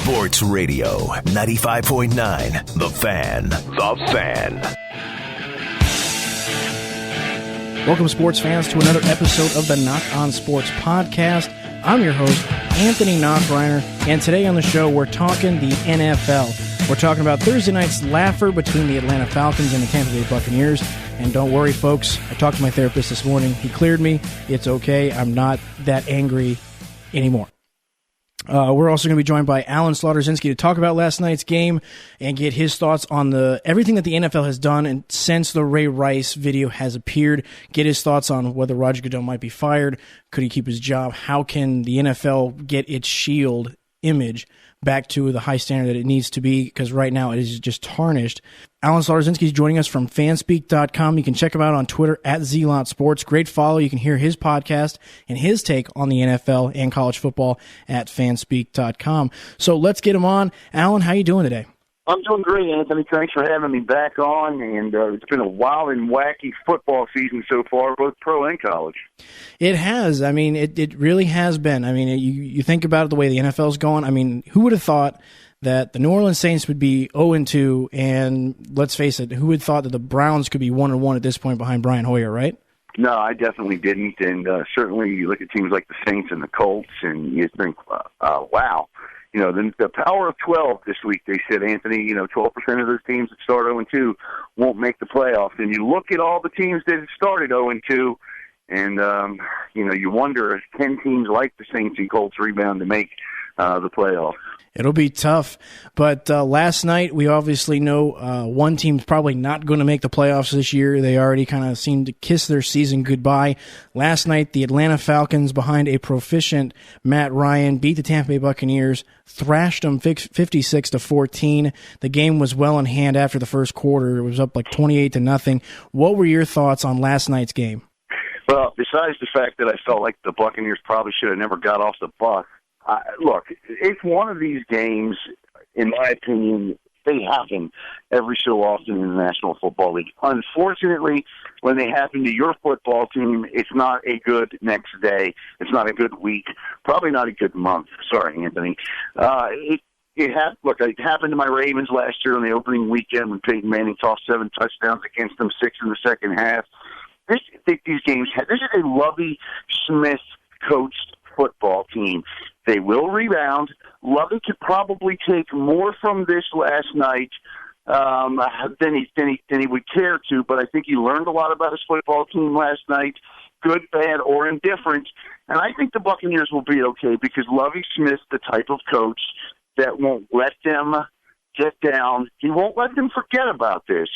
Sports Radio 95.9 The Fan. The Fan. Welcome, sports fans, to another episode of the Nach on Sports podcast. I'm your host, Anthony Nachreiner, and today on the show, we're talking the NFL. We're talking about Thursday night's laugher between the Atlanta Falcons and the Tampa Bay Buccaneers. And don't worry, folks, I talked to my therapist this morning. He cleared me. It's okay. I'm not that angry anymore. We're also going to be joined by Alan Zlotkowski to talk about last night's game and get his thoughts on everything that the NFL has done and since the Ray Rice video has appeared. Get his thoughts on whether Roger Goodell might be fired. Could he keep his job? How can the NFL get its shield image back to the high standard that it needs to be, because right now it is just tarnished. Alan Zlotkowski is joining us from fanspeak.com. You can check him out on Twitter at @ZLotSports. Great follow. You can hear his podcast and his take on the NFL and college football at fanspeak.com. So let's get him on. Alan, how you doing today? I'm doing great, Anthony. Thanks for having me back on. And it's been a wild and wacky football season so far, both pro and college. It has. I mean, it really has been. I mean, you think about it, the way the NFL's going. I mean, who would have thought that the New Orleans Saints would be 0-2, and let's face it, who would have thought that the Browns could be 1-1 at this point behind Brian Hoyer, right? No, I definitely didn't. And certainly you look at teams like the Saints and the Colts, and you think, wow. You know, the power of 12 this week, they said, Anthony, 12% of those teams that start 0-2 won't make the playoffs. And you look at all the teams that have started 0-2, and, you wonder if 10 teams like the Saints and Colts rebound to make the playoffs. It'll be tough, but last night we obviously know one team's probably not going to make the playoffs this year. They already kind of seemed to kiss their season goodbye. Last night, the Atlanta Falcons, behind a proficient Matt Ryan, beat the Tampa Bay Buccaneers, thrashed them 56-14. The game was well in hand after the first quarter. It was up like 28-0. What were your thoughts on last night's game? Well, besides the fact that I felt like the Buccaneers probably should have never got off the bus, look, it's one of these games, in my opinion, they happen every so often in the National Football League. Unfortunately, when they happen to your football team, it's not a good next day. It's not a good week. Probably not a good month. Sorry, Anthony. It happened to my Ravens last year on the opening weekend when Peyton Manning tossed 7 touchdowns against them, 6 in the second half. This is a Lovie Smith coached football team. They will rebound. Lovie could probably take more from this last night than he would care to, but I think he learned a lot about his football team last night, good, bad, or indifferent. And I think the Buccaneers will be okay because Lovie Smith's the type of coach that won't let them get down. He won't let them forget about this,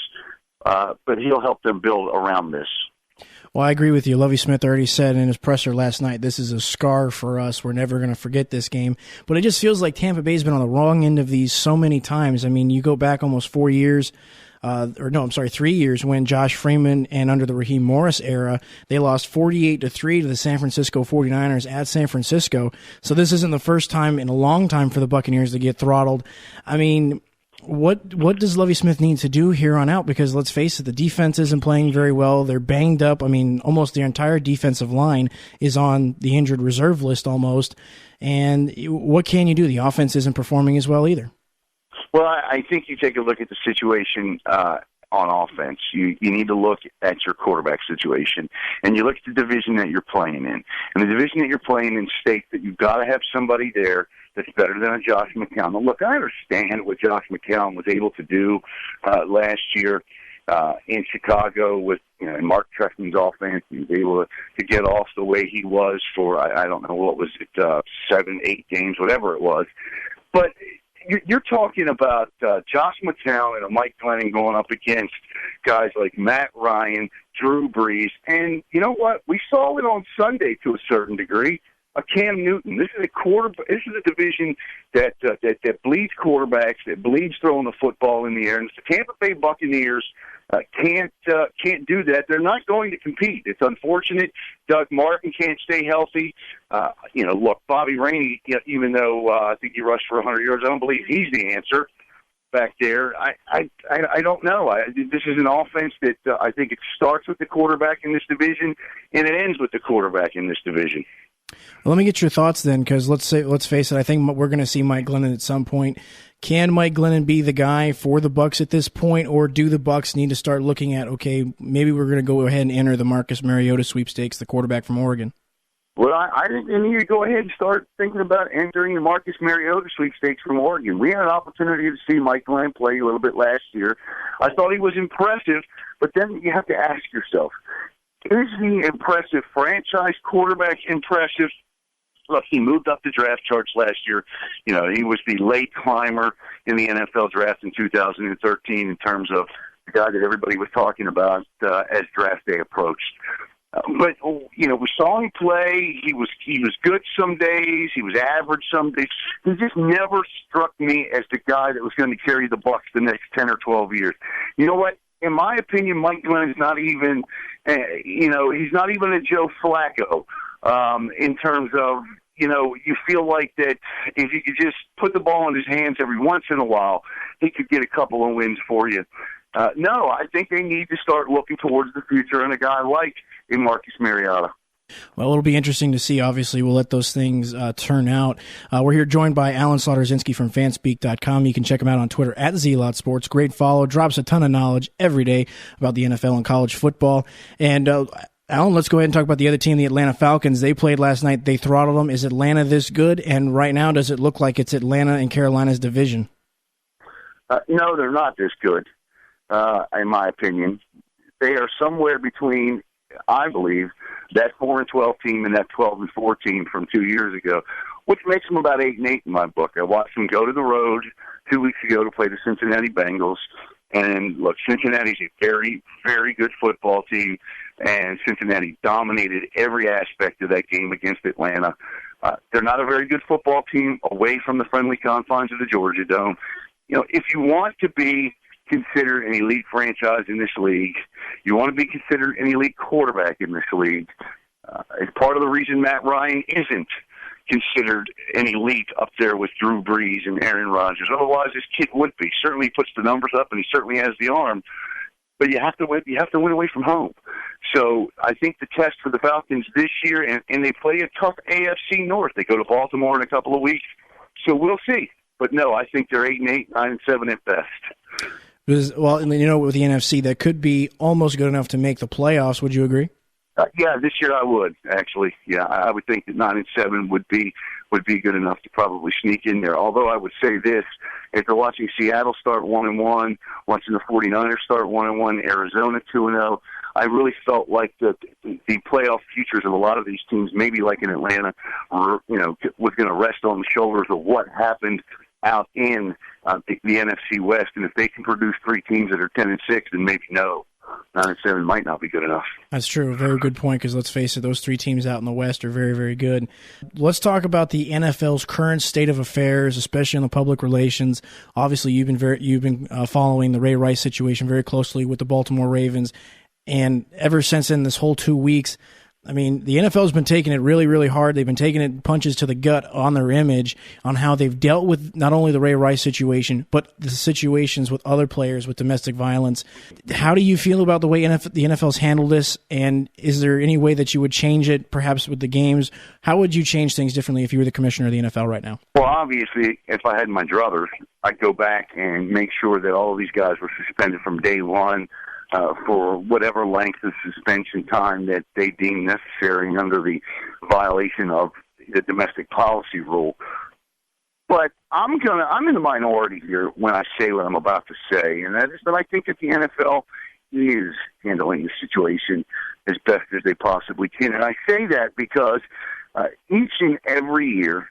but he'll help them build around this. Well, I agree with you. Lovie Smith already said in his presser last night, this is a scar for us. We're never going to forget this game. But it just feels like Tampa Bay's been on the wrong end of these so many times. I mean, you go back almost 3 years when Josh Freeman and under the Raheem Morris era, they lost 48-3 to the San Francisco 49ers at San Francisco. So this isn't the first time in a long time for the Buccaneers to get throttled. I mean, What does Lovie Smith need to do here on out? Because let's face it, the defense isn't playing very well. They're banged up. I mean, almost their entire defensive line is on the injured reserve list almost. And what can you do? The offense isn't performing as well either. Well, I think you take a look at the situation on offense. You need to look at your quarterback situation, and you look at the division that you're playing in. And the division that you're playing in states that you've got to have somebody there that's better than a Josh McCown. Now, look, I understand what Josh McCown was able to do last year in Chicago with Mark Trestman's offense. He was able to get off the way he was for, I don't know, what was it, 7, 8 games, whatever it was. But you're talking about Josh McCown and a Mike Glennon going up against guys like Matt Ryan, Drew Brees, and you know what? We saw it on Sunday to a certain degree. Cam Newton. This is a division that bleeds quarterbacks, that bleeds throwing the football in the air. And if the Tampa Bay Buccaneers can't do that, they're not going to compete. It's unfortunate. Doug Martin can't stay healthy. Look, Bobby Rainey, even though I think he rushed for 100 yards, I don't believe he's the answer back there. I don't know. This is an offense that I think it starts with the quarterback in this division, and it ends with the quarterback in this division. Well, let me get your thoughts then, because let's face it, I think we're going to see Mike Glennon at some point. Can Mike Glennon be the guy for the Bucs at this point, or do the Bucs need to start looking at, okay, maybe we're going to go ahead and enter the Marcus Mariota sweepstakes, the quarterback from Oregon? Well, I think they need to go ahead and start thinking about entering the Marcus Mariota sweepstakes from Oregon. We had an opportunity to see Mike Glennon play a little bit last year. I thought he was impressive, but then you have to ask yourself, is he impressive franchise quarterback impressive? Look, he moved up the draft charts last year. You know, he was the late climber in the NFL draft in 2013 in terms of the guy that everybody was talking about as draft day approached. But, you know, we saw him play. He was good some days. He was average some days. He just never struck me as the guy that was going to carry the Bucs the next 10 or 12 years. You know what? In my opinion, Mike Glennon is not even, he's not even a Joe Flacco. In terms of, you feel like that if you could just put the ball in his hands every once in a while, he could get a couple of wins for you. No, I think they need to start looking towards the future and a guy like Marcus Mariota. Well, it'll be interesting to see. Obviously, we'll let those things turn out. We're here joined by Alan Zlotkowski from fanspeak.com. You can check him out on Twitter at @ZLotSports. Great follow. Drops a ton of knowledge every day about the NFL and college football. And Alan, let's go ahead and talk about the other team, the Atlanta Falcons. They played last night. They throttled them. Is Atlanta this good? And right now, does it look like it's Atlanta and Carolina's division? No, they're not this good, in my opinion. They are somewhere between, I believe, that 4-12 team and that 12-4 team from 2 years ago, which makes them about 8-8 in my book. I watched them go to the road 2 weeks ago to play the Cincinnati Bengals. And look, Cincinnati's a very, very good football team, and Cincinnati dominated every aspect of that game against Atlanta. They're not a very good football team away from the friendly confines of the Georgia Dome. If you want to be considered an elite franchise in this league, you want to be considered an elite quarterback in this league, it's part of the reason Matt Ryan isn't considered an elite up there with Drew Brees and Aaron Rodgers. Otherwise, this kid would be. Certainly he puts the numbers up, and he certainly has the arm. But you have to win. You have to win away from home. So I think the test for the Falcons this year, and they play a tough AFC North. They go to Baltimore in a couple of weeks. So we'll see. But no, I think they're 8-8, 9-7 at best. Well, with the NFC, that could be almost good enough to make the playoffs. Would you agree? Yeah, this year I would, actually. Yeah, I would think that 9-7 would be good enough to probably sneak in there. Although I would say this, after watching Seattle start 1-1, watching the 49ers start 1-1, Arizona 2-0, I really felt like the playoff futures of a lot of these teams, maybe like in Atlanta, was going to rest on the shoulders of what happened out in the NFC West. And if they can produce three teams that are 10-6, then maybe no. 9-7 might not be good enough. That's true. Very good point, because let's face it, those three teams out in the West are very, very good. Let's talk about the NFL's current state of affairs, especially on the public relations. Obviously, you've been following the Ray Rice situation very closely with the Baltimore Ravens, and ever since then, this whole 2 weeks, I mean, the NFL's been taking it really, really hard. They've been taking it punches to the gut on their image, on how they've dealt with not only the Ray Rice situation, but the situations with other players with domestic violence. How do you feel about the way the NFL's handled this, and is there any way that you would change it, perhaps with the games? How would you change things differently if you were the commissioner of the NFL right now? Well, obviously, if I had my druthers, I'd go back and make sure that all of these guys were suspended from day one, for whatever length of suspension time that they deem necessary under the violation of the domestic policy rule. But I'm in the minority here when I say what I'm about to say, and that is that I think that the NFL is handling the situation as best as they possibly can. And I say that because each and every year,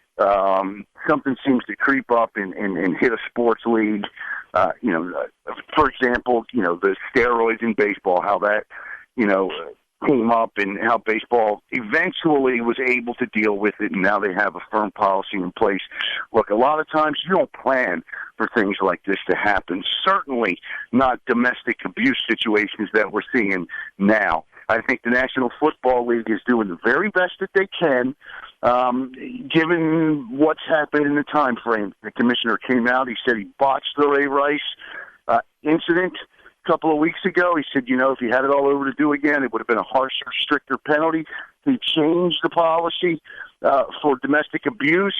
something seems to creep up and hit a sports league. For example, the steroids in baseball, how that, came up and how baseball eventually was able to deal with it, and now they have a firm policy in place. Look, a lot of times you don't plan for things like this to happen, certainly not domestic abuse situations that we're seeing now. I think the National Football League is doing the very best that they can, given what's happened in the time frame. The commissioner came out. He said he botched the Ray Rice incident a couple of weeks ago. He said, if he had it all over to do again, it would have been a harsher, stricter penalty. He changed the policy. for domestic abuse.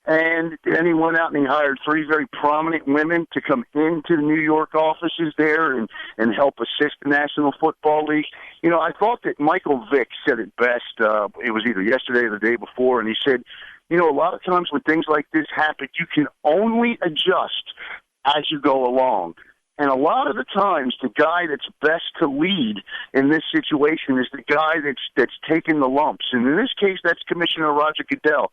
And then he went out and he hired 3 very prominent women to come into the New York offices there and help assist the National Football League. You know, I thought that Michael Vick said it best. It was either yesterday or the day before, and he said, you know, a lot of times when things like this happen, you can only adjust as you go along. And a lot of the times, the guy that's best to lead in this situation is the guy that's taking the lumps. And in this case, that's Commissioner Roger Goodell.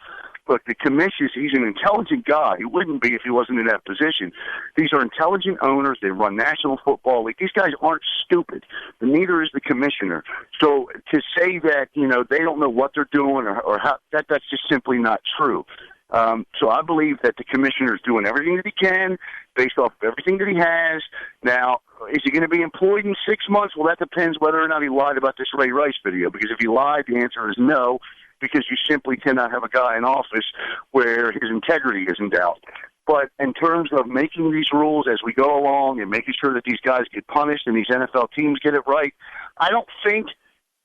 Look, the commissioner, he's an intelligent guy. He wouldn't be if he wasn't in that position. These are intelligent owners. They run National Football League. These guys aren't stupid. Neither is the commissioner. So to say that, you know, they don't know what they're doing or how, that's just simply not true. So I believe that the commissioner is doing everything that he can based off of everything that he has. Now, is he going to be employed in 6 months? Well, that depends whether or not he lied about this Ray Rice video, because if he lied, the answer is no, because you simply cannot have a guy in office where his integrity is in doubt. But in terms of making these rules as we go along and making sure that these guys get punished and these NFL teams get it right, I don't think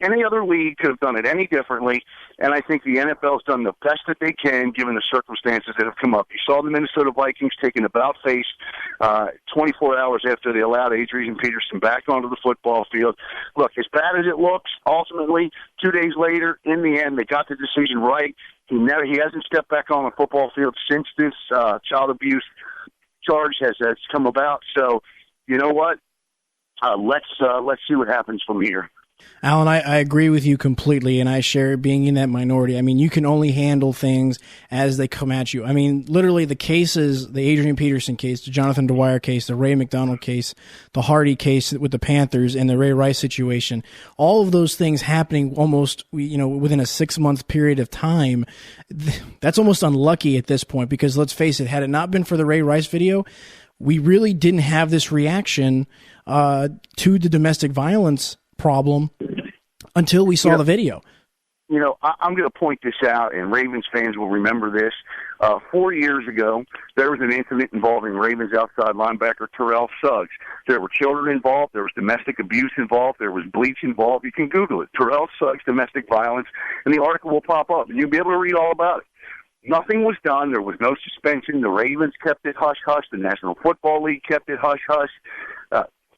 any other league could have done it any differently, and I think the NFL's done the best that they can given the circumstances that have come up. You saw the Minnesota Vikings take an about-face 24 hours after they allowed Adrian Peterson back onto the football field. Look, as bad as it looks, ultimately, 2 days later, in the end, they got the decision right. He hasn't stepped back on the football field since this child abuse charge has come about. So, you know what? Let's see what happens from here. Alan, I agree with you completely, and I share being in that minority. I mean, you can only handle things as they come at you. I mean, literally the cases, the Adrian Peterson case, the Jonathan Dwyer case, the Ray McDonald case, the Hardy case with the Panthers, and the Ray Rice situation, all of those things happening almost, you know, within a 6-month period of time, that's almost unlucky at this point, because let's face it, had it not been for the Ray Rice video, we really didn't have this reaction to the domestic violence problem until we saw the video. You know, I'm going to point this out, and Ravens fans will remember this. 4 years ago, there was an incident involving Ravens outside linebacker Terrell Suggs. There were children involved. There was domestic abuse involved. There was bleach involved. You can Google it. Terrell Suggs, domestic violence, and the article will pop up, and you'll be able to read all about it. Nothing was done. There was no suspension. The Ravens kept it hush-hush. The National Football League kept it hush-hush.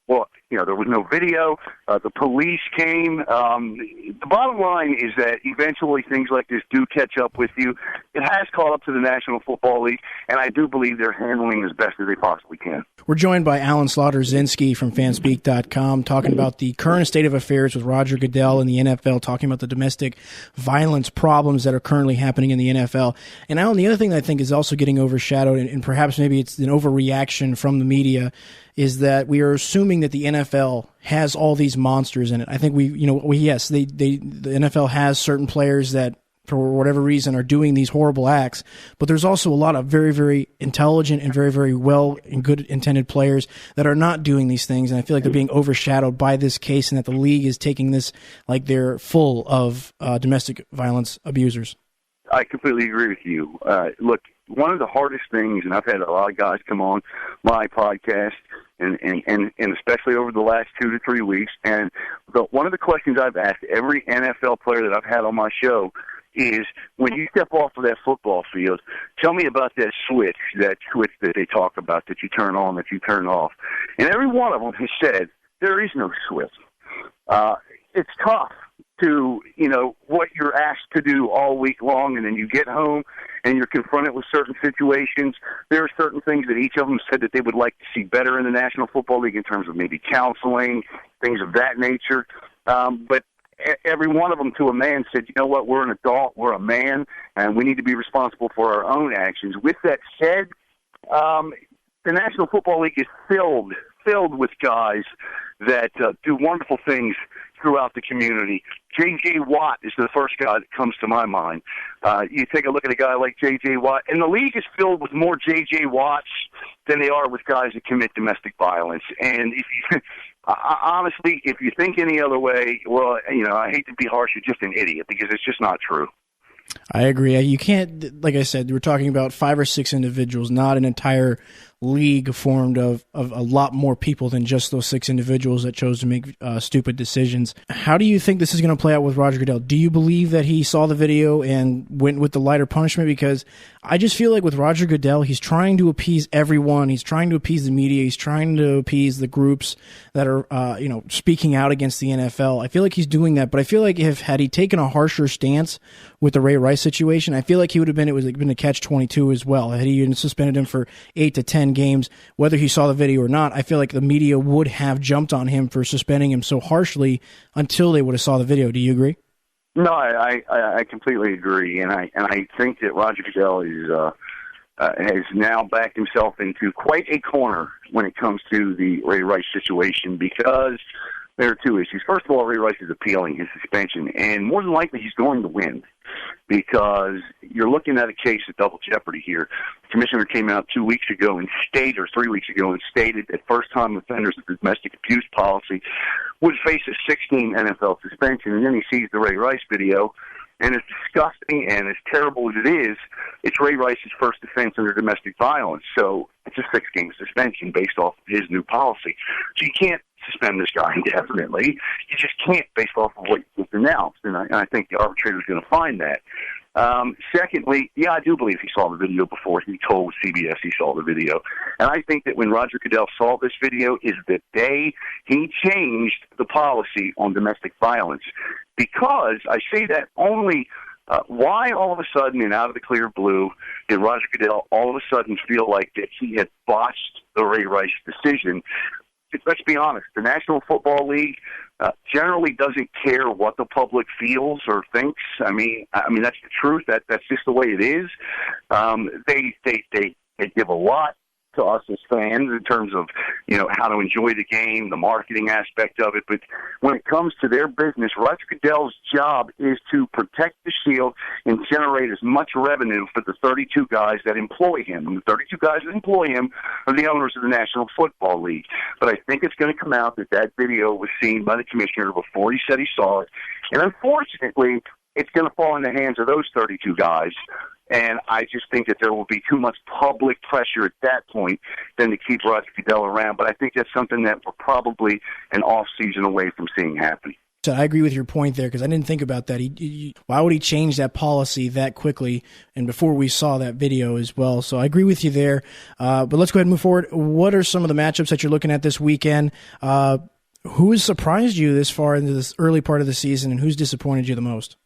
Well, you know, there was no video. The police came. The bottom line is that eventually things like this do catch up with you. It has caught up to the National Football League, and I do believe they're handling it as best as they possibly can. We're joined by Alan Zlotorzynski from Fanspeak.com, talking about the current state of affairs with Roger Goodell and the NFL, talking about the domestic violence problems that are currently happening in the NFL. And Alan, the other thing that I think is also getting overshadowed, and perhaps maybe it's an overreaction from the media, is that we are assuming that the NFL has all these monsters in it. I think the NFL has certain players that, for whatever reason, are doing these horrible acts, but there's also a lot of very, very intelligent and very, very well and good intended players that are not doing these things, and I feel like they're being overshadowed by this case, and that the league is taking this like they're full of domestic violence abusers. I completely agree with you. Look, one of the hardest things, and I've had a lot of guys come on my podcast, and especially over the last 2 to 3 weeks, and one of the questions I've asked every NFL player that I've had on my show is, when you step off of that football field, tell me about that switch that they talk about, that you turn on, that you turn off. And every one of them has said, there is no switch. It's tough to, you know, what you're asked to do all week long, and then you get home and you're confronted with certain situations. There are certain things that each of them said that they would like to see better in the National Football League in terms of maybe counseling, things of that nature. But every one of them, to a man, said, you know what, we're an adult, we're a man, and we need to be responsible for our own actions. With that said, the National Football League is filled with guys that do wonderful things throughout the community. J.J. Watt is the first guy that comes to my mind. You take a look at a guy like J.J. Watt, and the league is filled with more J.J. Watts than they are with guys that commit domestic violence. And if you, honestly, if you think any other way, well, you know, I hate to be harsh, you're just an idiot, because it's just not true. I agree. You can't, like I said, we're talking about 5 or 6 individuals, not an entire league formed of a lot more people than just those 6 individuals that chose to make stupid decisions. How do you think this is going to play out with Roger Goodell? Do you believe that he saw the video and went with the lighter punishment? Because I just feel like with Roger Goodell, he's trying to appease everyone. He's trying to appease the media. He's trying to appease the groups that are, speaking out against the NFL. I feel like he's doing that, but I feel like had he taken a harsher stance with the Ray Rice situation, I feel like it would have been a catch-22 as well. Had he suspended him for 8 to 10 games, whether he saw the video or not, I feel like the media would have jumped on him for suspending him so harshly until they would have saw the video. Do you agree? No, I completely agree, and I think that Roger Goodell has now backed himself into quite a corner when it comes to the Ray Rice situation, because there are 2 issues. First of all, Ray Rice is appealing his suspension, and more than likely he's going to win, because you're looking at a case of double jeopardy here. The commissioner came out 2 weeks ago and stated, or 3 weeks ago, and stated that first-time offenders of the domestic abuse policy would face a 16 NFL suspension, and then he sees the Ray Rice video, and as disgusting and as terrible as it is, it's Ray Rice's first offense under domestic violence, so it's a 6-game suspension based off of his new policy. So you can't suspend this guy indefinitely. You just can't based off of what you just announced, and I think the arbitrator is going to find that. Secondly, I do believe he saw the video before he told CBS he saw the video. And I think that when Roger Goodell saw this video is the day he changed the policy on domestic violence. Because I say that only, why all of a sudden and out of the clear blue did Roger Goodell all of a sudden feel like that he had botched the Ray Rice decision? Let's be honest, the National Football League generally doesn't care what the public feels or thinks. I mean that's the truth. That's just the way it is. They give a lot to us as fans in terms of how to enjoy the game, the marketing aspect of it. But when it comes to their business, Roger Goodell's job is to protect the shield and generate as much revenue for the 32 guys that employ him. And the 32 guys that employ him are the owners of the National Football League. But I think it's going to come out that video was seen by the commissioner before he said he saw it. And unfortunately, it's going to fall in the hands of those 32 guys. And I just think that there will be too much public pressure at that point than to keep Roger Goodell around. But I think that's something that we're probably an off-season away from seeing happen. So I agree with your point there, because I didn't think about that. Why would he change that policy that quickly and before we saw that video as well? So I agree with you there. But let's go ahead and move forward. What are some of the matchups that you're looking at this weekend? Who has surprised you this far into this early part of the season, and who's disappointed you the most?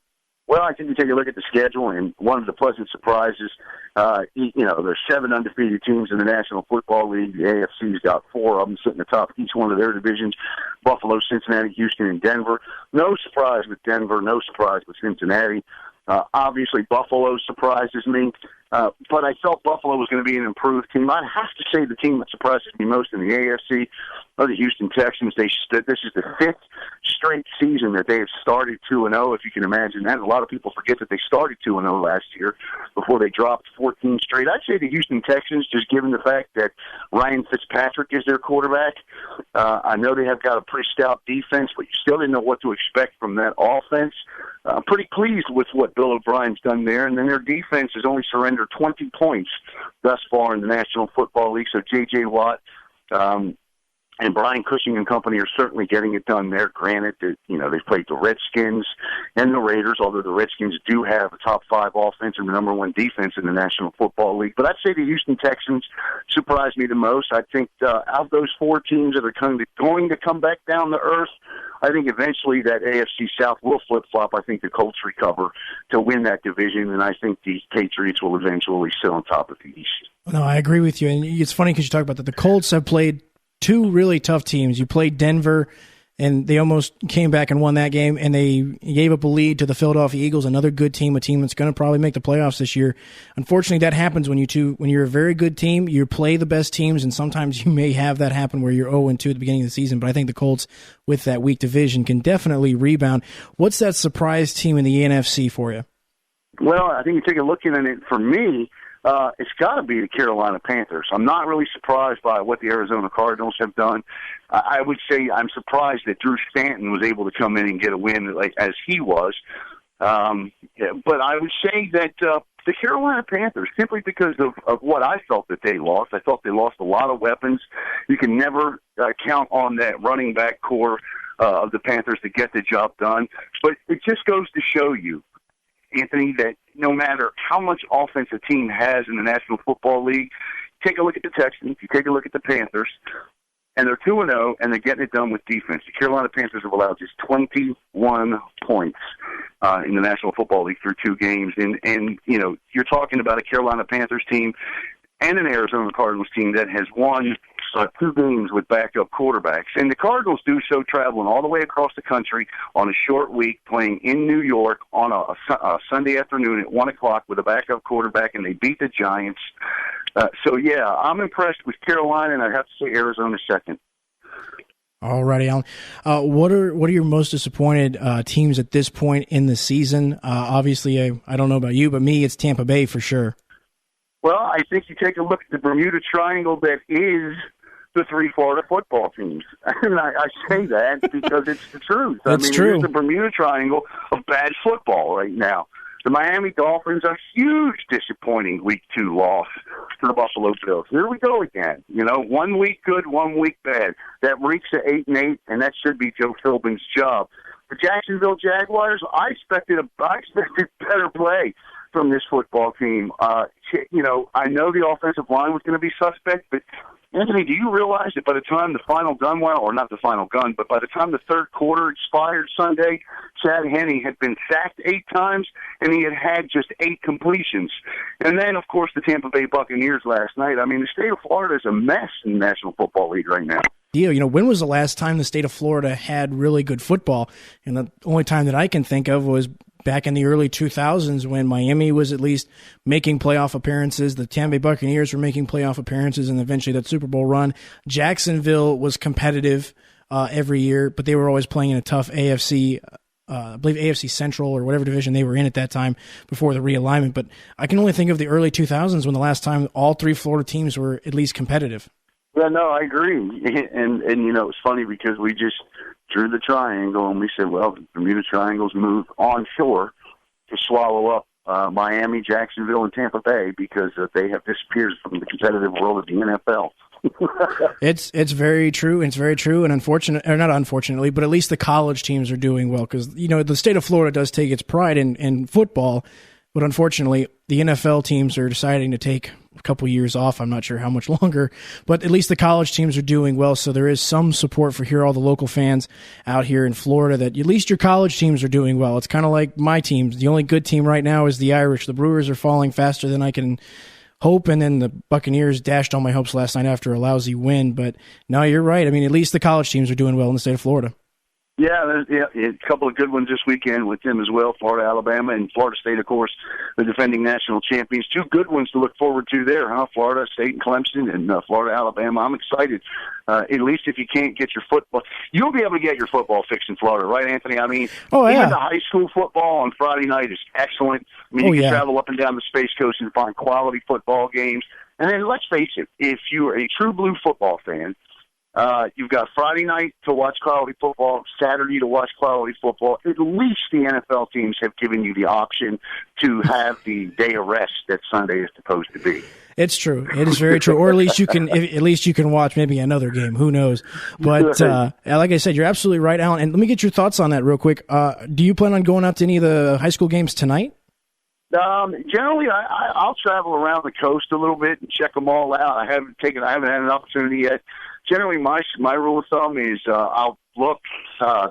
Well, I think you take a look at the schedule, and one of the pleasant surprises, there's 7 undefeated teams in the National Football League. The AFC's got 4 of them sitting atop each one of their divisions: Buffalo, Cincinnati, Houston, and Denver. No surprise with Denver, no surprise with Cincinnati. Obviously, Buffalo surprises me, but I felt Buffalo was going to be an improved team. I'd have to say the team that surprises me most in the AFC are the Houston Texans. This is the 5th straight season that they have started 2-0, if you can imagine that. A lot of people forget that they started 2-0 last year before they dropped 14 straight. I'd say the Houston Texans, just given the fact that Ryan Fitzpatrick is their quarterback. I know they have got a pretty stout defense, but you still didn't know what to expect from that offense. I'm pretty pleased with what Bill O'Brien's done there, and then their defense has only surrendered 20 points thus far in the National Football League. So J.J. Watt and Brian Cushing and company are certainly getting it done there. Granted that, they've played the Redskins and the Raiders, although the Redskins do have a top 5 offense and the number 1 defense in the National Football League. But I'd say the Houston Texans surprised me the most. I think out of those 4 teams that are going to come back down to earth, I think eventually that AFC South will flip-flop. I think the Colts recover to win that division, and I think the Patriots will eventually sit on top of the East. No, I agree with you. And it's funny because you talk about that. The Colts have played 2 really tough teams. You played Denver, and they almost came back and won that game, and they gave up a lead to the Philadelphia Eagles, another good team, a team that's going to probably make the playoffs this year. Unfortunately, that happens when you're a very good team, you play the best teams, and sometimes you may have that happen where you're 0-2 at the beginning of the season. But I think the Colts, with that weak division, can definitely rebound. What's that surprise team in the NFC for you? Well, I think you take a look at it. For me, it's got to be the Carolina Panthers. I'm not really surprised by what the Arizona Cardinals have done. I would say I'm surprised that Drew Stanton was able to come in and get a win as he was. But I would say that the Carolina Panthers, simply because of what I felt that they lost. I felt they lost a lot of weapons. You can never count on that running back core of the Panthers to get the job done. But it just goes to show you, Anthony, that no matter how much offense a team has in the National Football League, take a look at the Texans, you take a look at the Panthers, and they're 2-0, and they're getting it done with defense. The Carolina Panthers have allowed just 21 points in the National Football League through 2 games. And you know, you're talking about a Carolina Panthers team and an Arizona Cardinals team that has won 2 games with backup quarterbacks. And the Cardinals do so traveling all the way across the country on a short week, playing in New York on a Sunday afternoon at 1 o'clock with a backup quarterback, and they beat the Giants. So, yeah, I'm impressed with Carolina, and I'd have to say Arizona second. All righty, Alan. What are your most disappointed teams at this point in the season? Obviously, I don't know about you, but me, it's Tampa Bay for sure. Well, I think you take a look at the Bermuda Triangle that is the 3 Florida football teams. And I say that because it's the truth. That's true. It's the Bermuda Triangle of bad football right now. The Miami Dolphins, a huge disappointing Week 2 loss to the Buffalo Bills. Here we go again. You know, 1 week good, 1 week bad. That reeks at 8-8, and that should be Joe Philbin's job. The Jacksonville Jaguars, I expected better play from this football team. You know, I know the offensive line was going to be suspect, but Anthony, do you realize that by the time the final gun went, or not the final gun, but by the time the third quarter expired Sunday, Chad Henne had been sacked 8 times, and he had just 8 completions. And then, of course, the Tampa Bay Buccaneers last night. I mean, the state of Florida is a mess in the National Football League right now. You know, when was the last time the state of Florida had really good football? And the only time that I can think of was back in the early 2000s when Miami was at least making playoff appearances. The Tampa Bay Buccaneers were making playoff appearances, and eventually that Super Bowl run. Jacksonville was competitive every year, but they were always playing in a tough AFC, I believe AFC Central or whatever division they were in at that time before the realignment. But I can only think of the early 2000s when the last time all 3 Florida teams were at least competitive. Yeah, no, I agree. And you know, it's funny because we just drew the triangle and we said, well, the Bermuda Triangle's moved onshore to swallow up Miami, Jacksonville, and Tampa Bay because they have disappeared from the competitive world of the NFL. It's very true. It's very true, and not unfortunately, but at least the college teams are doing well because you know the state of Florida does take its pride in football, but unfortunately, the NFL teams are deciding to take a couple years off. I'm not sure how much longer, but at least the college teams are doing well. So there is some support for all the local fans out here in Florida that at least your college teams are doing well. It's kind of like my teams. The only good team right now is the Irish. The Brewers are falling faster than I can hope, and then the Buccaneers dashed all my hopes last night after a lousy win. But no, you're right. I mean, at least the college teams are doing well in the state of Florida. Yeah, a couple of good ones this weekend with them as well, Florida, Alabama, and Florida State, of course, the defending national champions. 2 good ones to look forward to there, huh? Florida State and Clemson and Florida, Alabama. I'm excited. At least if you can't get your football, you'll be able to get your football fixed in Florida, right, Anthony? I mean, even the high school football on Friday night is excellent. I mean, you can travel up and down the Space Coast and find quality football games. And then let's face it, if you're a true blue football fan, you've got Friday night to watch quality football, Saturday to watch quality football. At least the NFL teams have given you the option to have the day of rest that Sunday is supposed to be. It's true. It is very true. Or at least you can watch maybe another game. Who knows? But like I said, you're absolutely right, Alan. And let me get your thoughts on that real quick. Do you plan on going out to any of the high school games tonight? Generally, I'll travel around the coast a little bit and check them all out. I haven't had an opportunity yet. Generally, my rule of thumb is I'll look,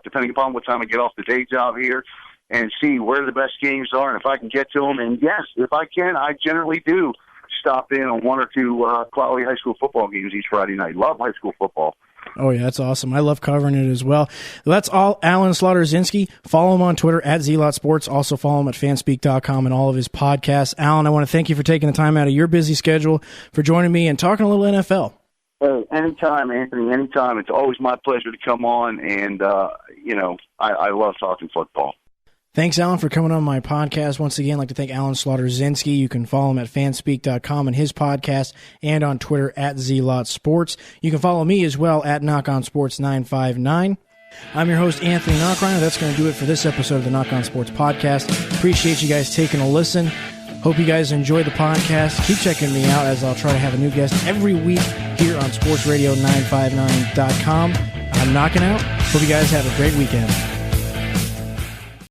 depending upon what time I get off the day job here, and see where the best games are and if I can get to them. And, yes, if I can, I generally do stop in on 1 or 2 quality high school football games each Friday night. Love high school football. Oh, yeah, that's awesome. I love covering it as well. That's all Alan Zlotorzynski. Follow him on Twitter at ZLotSports. Also follow him at fanspeak.com and all of his podcasts. Alan, I want to thank you for taking the time out of your busy schedule for joining me and talking a little NFL. Hey, anytime, Anthony, anytime. It's always my pleasure to come on, and, I love talking football. Thanks, Alan, for coming on my podcast. Once again, I'd like to thank Alan Zlotorzynski. You can follow him at fanspeak.com and his podcast, and on Twitter at ZLotSports. You can follow me as well at KnockOnSports959. I'm your host, Anthony Nachreiner. That's going to do it for this episode of the Knock on Sports podcast. Appreciate you guys taking a listen. Hope you guys enjoy the podcast. Keep checking me out as I'll try to have a new guest every week here on sportsradio959.com. I'm knocking out. Hope you guys have a great weekend.